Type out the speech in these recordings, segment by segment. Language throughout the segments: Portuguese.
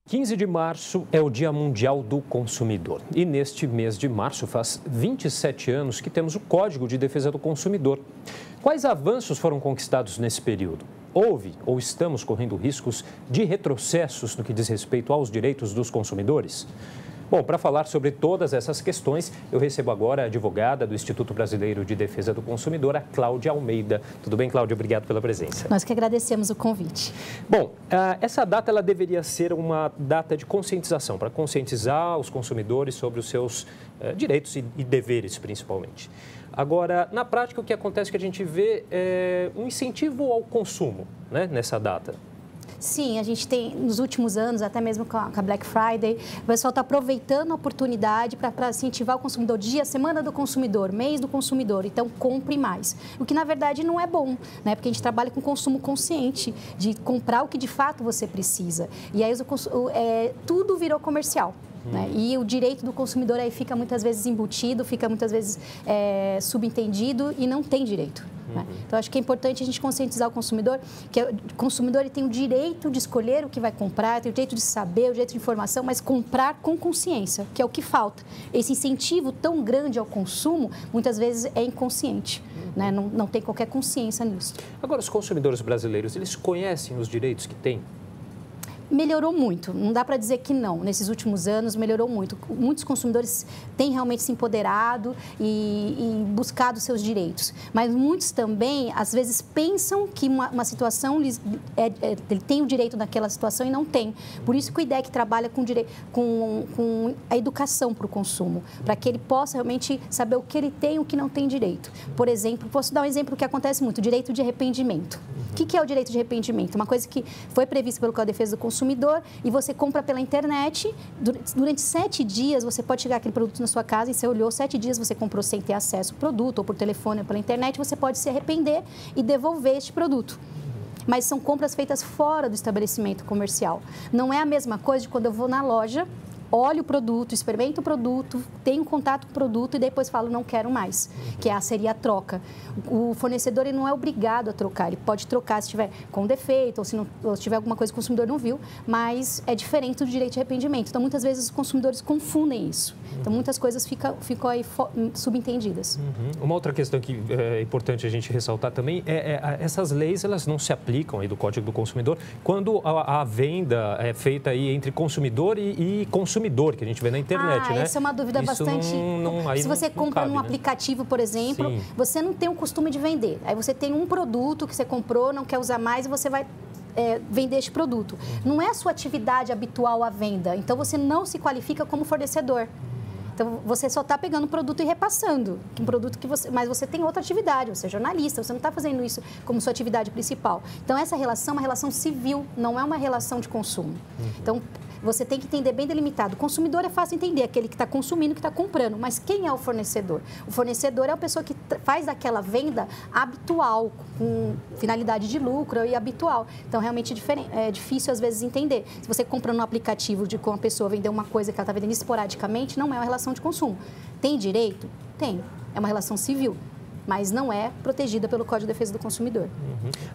15 de março é o Dia Mundial do Consumidor e neste mês de março faz 27 anos que temos o Código de Defesa do Consumidor. Quais avanços foram conquistados nesse período? Houve ou estamos correndo riscos de retrocessos no que diz respeito aos direitos dos consumidores? Bom, para falar sobre todas essas questões, eu recebo agora a advogada do Instituto Brasileiro de Defesa do Consumidor, a Cláudia Almeida. Tudo bem, Cláudia? Obrigado pela presença. Nós que agradecemos o convite. Bom, essa data ela deveria ser uma data de conscientização, para conscientizar os consumidores sobre os seus direitos e deveres, principalmente. Agora, na prática, o que acontece é que a gente vê um incentivo ao consumo, né, nessa data. Sim, a gente tem, nos últimos anos, até mesmo com a Black Friday, o pessoal está aproveitando a oportunidade para incentivar o consumidor. Dia, semana do consumidor, mês do consumidor, então compre mais. O que, na verdade, não é bom, né? Porque a gente trabalha com consumo consciente, de comprar o que de fato você precisa. E aí tudo virou comercial. Né? E o direito do consumidor aí fica muitas vezes embutido, fica muitas vezes subentendido e não tem direito. Né? Então, acho que é importante a gente conscientizar o consumidor, que o consumidor ele tem o direito de escolher o que vai comprar, tem o direito de saber, o direito de informação, mas comprar com consciência, que é o que falta. Esse incentivo tão grande ao consumo, muitas vezes é inconsciente, né? Não tem qualquer consciência nisso. Agora, os consumidores brasileiros, eles conhecem os direitos que têm? Melhorou muito, não dá para dizer que não. Nesses últimos anos, melhorou muito. Muitos consumidores têm realmente se empoderado e buscado seus direitos. Mas muitos também, às vezes, pensam que uma situação, ele tem o direito naquela situação e não tem. Por isso que o IDEC trabalha com a educação para o consumo, para que ele possa realmente saber o que ele tem e o que não tem direito. Por exemplo, posso dar um exemplo que acontece muito, o direito de arrependimento. O que é o direito de arrependimento? Uma coisa que foi prevista pelo Código de Defesa do Consumidor e você compra pela internet, durante 7 dias você pode chegar aquele produto na sua casa e você olhou, 7 dias você comprou sem ter acesso ao produto, ou por telefone ou pela internet, você pode se arrepender e devolver este produto. Mas são compras feitas fora do estabelecimento comercial. Não é a mesma coisa de quando eu vou na loja, olho o produto, experimento o produto, tenho contato com o produto e depois falo, não quero mais, que seria a troca. O fornecedor ele não é obrigado a trocar, ele pode trocar se estiver com defeito ou se tiver alguma coisa que o consumidor não viu, mas é diferente do direito de arrependimento. Então, muitas vezes os consumidores confundem isso. Então, muitas coisas ficam aí subentendidas. Uma outra questão que é importante a gente ressaltar também essas leis, elas não se aplicam aí do Código do Consumidor quando a venda é feita aí entre consumidor e consumidor, que a gente vê na internet, né? Essa é uma dúvida bastante... Se você compra num aplicativo, por exemplo, sim, você não tem o costume de vender. Aí você tem um produto que você comprou, não quer usar mais e você vai vender este produto. Não é a sua atividade habitual a venda, então você não se qualifica como fornecedor. Então, você só está pegando um produto e repassando, um produto mas você tem outra atividade, você é jornalista, você não está fazendo isso como sua atividade principal. Então, essa relação é uma relação civil, não é uma relação de consumo. Então, você tem que entender bem delimitado. O consumidor é fácil entender, aquele que está consumindo, que está comprando. Mas quem é o fornecedor? O fornecedor é a pessoa que faz aquela venda habitual, com finalidade de lucro e habitual. Então, realmente é difícil, às vezes, entender. Se você compra no aplicativo com uma pessoa vender uma coisa que ela está vendendo esporadicamente, não é uma relação de consumo. Tem direito? Tem. É uma relação civil, mas não é protegida pelo Código de Defesa do Consumidor.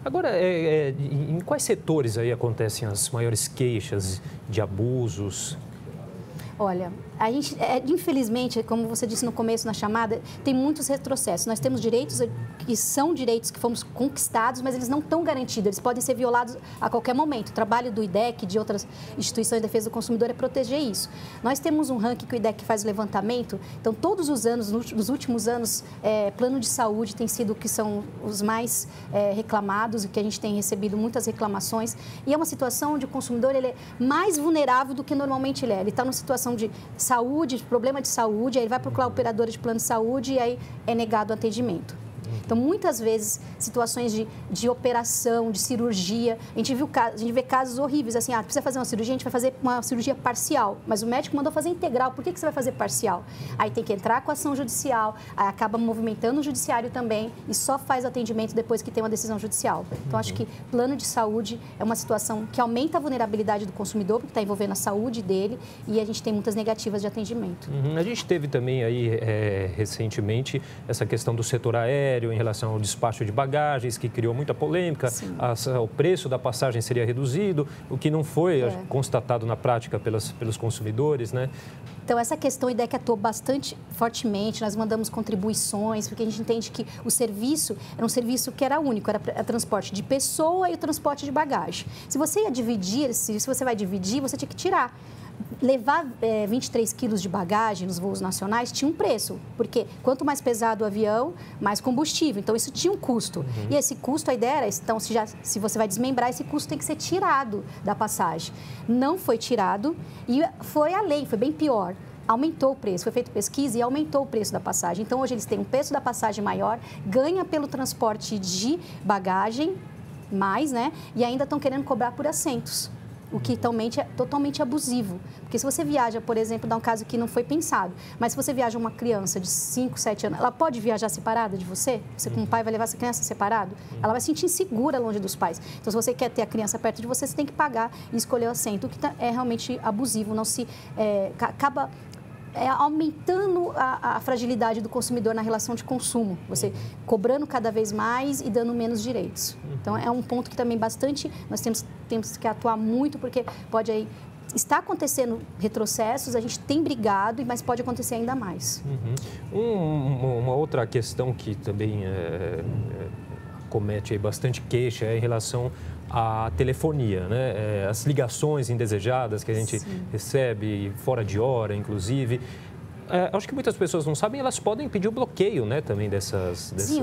Agora, em quais setores aí acontecem as maiores queixas de abusos? Olha, a gente, infelizmente, como você disse no começo na chamada, tem muitos retrocessos. Nós temos direitos que são direitos que fomos conquistados, mas eles não estão garantidos, eles podem ser violados a qualquer momento. O trabalho do IDEC e de outras instituições de defesa do consumidor é proteger isso. Nós temos um ranking que o IDEC faz o levantamento, então todos os anos, nos últimos anos, plano de saúde tem sido o que são os mais reclamados, e que a gente tem recebido muitas reclamações, e é uma situação onde o consumidor ele é mais vulnerável do que normalmente ele é. Ele está numa situação de saúde, de problema de saúde, aí ele vai procurar a operadora de plano de saúde e aí é negado o atendimento. Então, muitas vezes, situações de operação, de cirurgia, a gente vê casos horríveis, assim, precisa fazer uma cirurgia, a gente vai fazer uma cirurgia parcial, mas o médico mandou fazer integral, por que você vai fazer parcial? Aí tem que entrar com a ação judicial, aí acaba movimentando o judiciário também e só faz atendimento depois que tem uma decisão judicial. Então, acho que plano de saúde é uma situação que aumenta a vulnerabilidade do consumidor, porque está envolvendo a saúde dele, e a gente tem muitas negativas de atendimento. A gente teve também aí, recentemente, essa questão do setor aéreo, em relação ao despacho de bagagens, que criou muita polêmica. O preço da passagem seria reduzido, o que não foi constatado na prática pelos consumidores, né? Então, essa questão, a IDEC atuou bastante fortemente, nós mandamos contribuições, porque a gente entende que o serviço era um serviço que era único, era transporte de pessoa e o transporte de bagagem. Se você ia dividir, se você vai dividir, você tinha que tirar. Levar 23 quilos de bagagem nos voos nacionais tinha um preço, porque quanto mais pesado o avião, mais combustível. Então, isso tinha um custo. E esse custo, a ideia era, então, se você vai desmembrar, esse custo tem que ser tirado da passagem. Não foi tirado e foi além, foi bem pior. Aumentou o preço, foi feita pesquisa e aumentou o preço da passagem. Então, hoje eles têm um preço da passagem maior, ganha pelo transporte de bagagem, mais, né? E ainda estão querendo cobrar por assentos. O que é totalmente abusivo. Porque se você viaja, por exemplo, dá um caso que não foi pensado, mas se você viaja uma criança de 5, 7 anos, ela pode viajar separada de você? Você como pai vai levar essa criança separado? Ela vai se sentir insegura longe dos pais. Então, se você quer ter a criança perto de você, você tem que pagar e escolher o assento, o que é realmente abusivo, não se... acaba... aumentando a fragilidade do consumidor na relação de consumo, você cobrando cada vez mais e dando menos direitos. Então, é um ponto que também nós temos que atuar muito, porque pode aí, está acontecendo retrocessos, a gente tem brigado, mas pode acontecer ainda mais. Uma outra questão que também comete aí bastante queixa é em relação à telefonia, né? As ligações indesejadas que a gente recebe fora de hora, inclusive. Acho que muitas pessoas não sabem, elas podem pedir o bloqueio, né, também dessas Sim,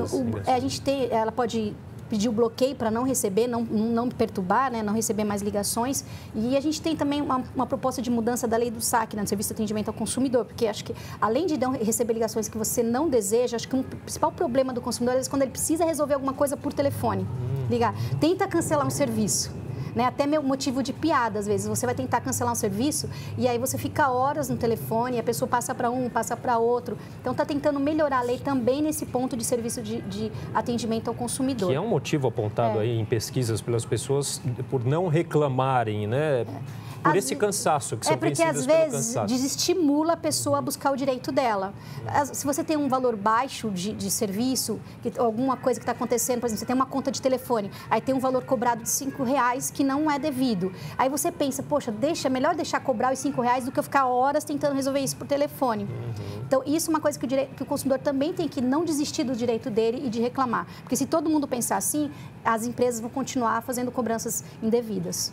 ela pode pedir o bloqueio para não receber, não perturbar, né, não receber mais ligações. E a gente tem também uma proposta de mudança da lei do SAC, né, do Serviço de Atendimento ao Consumidor, porque acho que, além de não receber ligações que você não deseja, acho que um principal problema do consumidor é quando ele precisa resolver alguma coisa por telefone. Ligar, tenta cancelar um serviço. Né? Até meu motivo de piada, às vezes. Você vai tentar cancelar um serviço e aí você fica horas no telefone, a pessoa passa para um, passa para outro. Então, está tentando melhorar a lei também nesse ponto de serviço de atendimento ao consumidor. Que é um motivo apontado aí em pesquisas pelas pessoas por não reclamarem, né? Por esse cansaço que são vencidas pelo cansaço. Porque, às vezes, desestimula a pessoa a buscar o direito dela. Se você tem um valor baixo de serviço, alguma coisa que está acontecendo, por exemplo, você tem uma conta de telefone, aí tem um valor cobrado de R$5 que não é devido. Aí você pensa, poxa, é melhor deixar cobrar os R$5 do que eu ficar horas tentando resolver isso por telefone. Então, isso é uma coisa que o consumidor também tem que não desistir do direito dele e de reclamar. Porque se todo mundo pensar assim, as empresas vão continuar fazendo cobranças indevidas.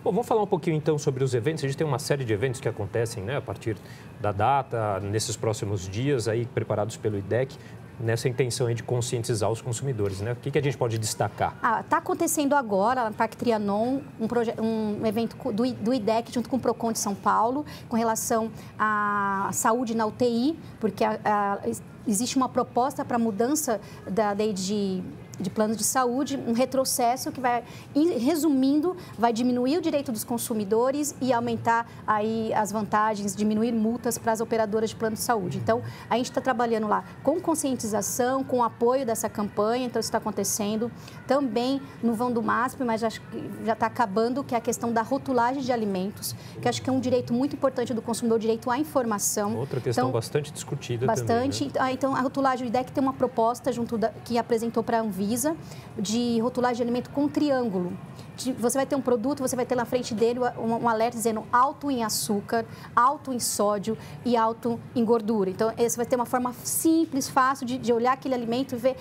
Bom, vamos falar um pouquinho então sobre os eventos. A gente tem uma série de eventos que acontecem, né, a partir da data, nesses próximos dias, aí, preparados pelo IDEC, nessa intenção aí de conscientizar os consumidores, né? O que a gente pode destacar? Está acontecendo agora, no Parque Trianon, um evento do IDEC, junto com o PROCON de São Paulo, com relação à saúde na UTI, porque existe uma proposta para mudança da lei de planos de saúde, um retrocesso que vai, resumindo, vai diminuir o direito dos consumidores e aumentar aí as vantagens, diminuir multas para as operadoras de plano de saúde. Então, a gente está trabalhando lá com conscientização, com apoio dessa campanha, então isso está acontecendo. Também no vão do MASP, mas acho que já está acabando, que é a questão da rotulagem de alimentos, que acho que é um direito muito importante do consumidor, o direito à informação. Outra questão bastante discutida também, né? Então, a rotulagem, o IDEC tem uma proposta que apresentou para a Anvisa, de rotulagem de alimento com triângulo. Você vai ter um produto, você vai ter na frente dele um alerta dizendo alto em açúcar, alto em sódio e alto em gordura. Então, você vai ter uma forma simples, fácil de olhar aquele alimento e ver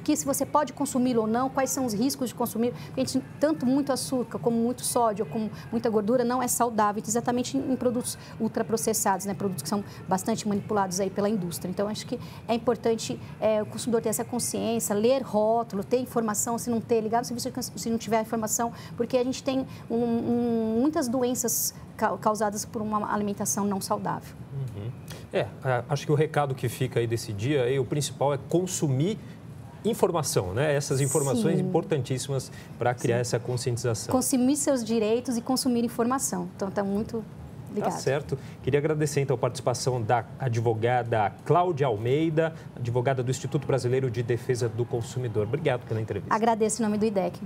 que se você pode consumi-lo ou não, quais são os riscos de consumir. Porque tanto muito açúcar, como muito sódio, como muita gordura, não é saudável, exatamente em produtos ultraprocessados, né? Produtos que são bastante manipulados aí pela indústria. Então, acho que é importante o consumidor ter essa consciência, ler rótulo, ter informação, se não ter, ligar no serviço se não tiver informação, porque a gente tem muitas doenças causadas por uma alimentação não saudável. Acho que o recado que fica aí desse dia, o principal é consumir informação, né? Essas informações importantíssimas para criar essa conscientização. Consumir seus direitos e consumir informação. Então, está muito ligado. Tá certo. Queria agradecer, então, a participação da advogada Cláudia Almeida, advogada do Instituto Brasileiro de Defesa do Consumidor. Obrigado pela entrevista. Agradeço em nome do IDEC.